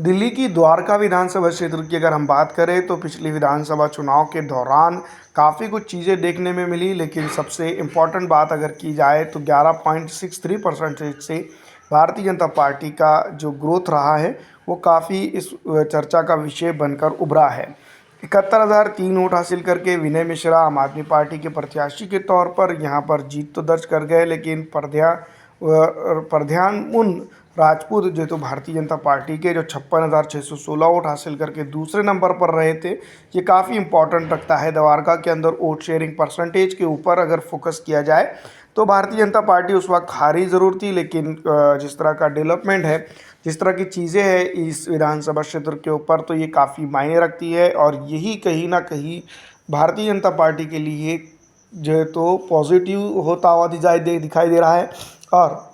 दिल्ली की द्वारका विधानसभा क्षेत्र की अगर हम बात करें तो पिछली विधानसभा चुनाव के दौरान काफ़ी कुछ चीज़ें देखने में मिली, लेकिन सबसे इम्पॉर्टेंट बात अगर की जाए तो 11.63% से भारतीय जनता पार्टी का जो ग्रोथ रहा है वो काफ़ी इस चर्चा का विषय बनकर उभरा है। 71,003 वोट हासिल करके विनय मिश्रा आम आदमी पार्टी के प्रत्याशी के तौर पर यहाँ पर जीत तो दर्ज कर गए, लेकिन प्रध्यान राजपूत जो तो भारतीय जनता पार्टी के जो 56,616 वोट हासिल करके दूसरे नंबर पर रहे थे। ये काफ़ी इंपॉर्टेंट रखता है द्वारका के अंदर वोट शेयरिंग परसेंटेज के ऊपर अगर फोकस किया जाए तो भारतीय जनता पार्टी उस वक्त हारी ज़रूर थी, लेकिन जिस तरह का डेवलपमेंट है, जिस तरह की चीज़ें हैं इस विधानसभा क्षेत्र के ऊपर, तो ये काफ़ी मायने रखती है और यही कहीं ना कहीं भारतीय जनता पार्टी के लिए जो है तो पॉजिटिव होता हुआ दिखाई दे रहा है। और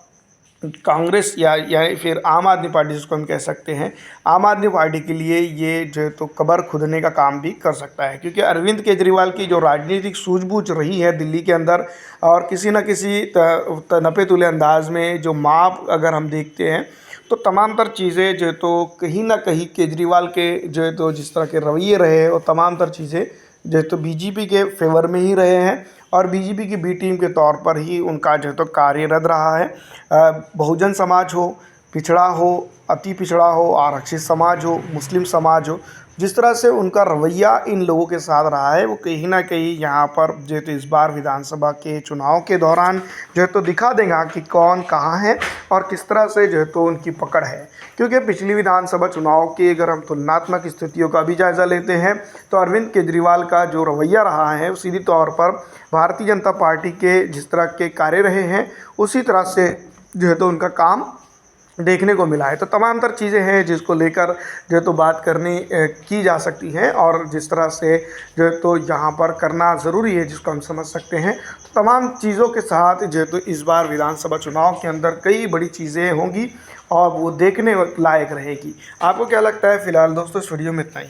कांग्रेस या फिर आम आदमी पार्टी जिसको हम कह सकते हैं, आम आदमी पार्टी के लिए ये जो है तो कब्र खुदने का काम भी कर सकता है, क्योंकि अरविंद केजरीवाल की जो राजनीतिक सूझबूझ रही है दिल्ली के अंदर और किसी न किसी नपे तुले अंदाज में जो माप अगर हम देखते हैं तो तमाम तर चीज़ें जो है तो कहीं ना कहीं केजरीवाल के जो है तो जिस तरह के रवैये रहे हैं वो तमाम तर चीज़ें जो है तो बीजेपी के फेवर में ही रहे हैं और बीजेपी की बी टीम के तौर पर ही उनका जो है तो कार्यरत रहा है। बहुजन समाज हो, पिछड़ा हो, अति पिछड़ा हो, आरक्षित समाज हो, मुस्लिम समाज हो, जिस तरह से उनका रवैया इन लोगों के साथ रहा है वो कहीं ना कहीं यहाँ पर जो है तो इस बार विधानसभा के चुनाव के दौरान जो है तो दिखा देगा कि कौन कहाँ है और किस तरह से जो है तो उनकी पकड़ है। क्योंकि पिछली विधानसभा चुनाव की अगर हम तुलनात्मक स्थितियों का भी जायज़ा लेते हैं तो अरविंद केजरीवाल का जो रवैया रहा है वो सीधी तौर पर भारतीय जनता पार्टी के जिस तरह के कार्य रहे हैं उसी तरह से जो है तो उनका काम देखने को मिला है। तो तमाम तर चीज़ें हैं जिसको लेकर जो है तो बात की जा सकती है और जिस तरह से जो है तो यहाँ पर करना ज़रूरी है जिसको हम समझ सकते हैं। तो तमाम चीज़ों के साथ जो है तो इस बार विधानसभा चुनाव के अंदर कई बड़ी चीज़ें होंगी और वो देखने लायक रहेगी। आपको क्या लगता है? फ़िलहाल दोस्तों इस वीडियो में इतना ही।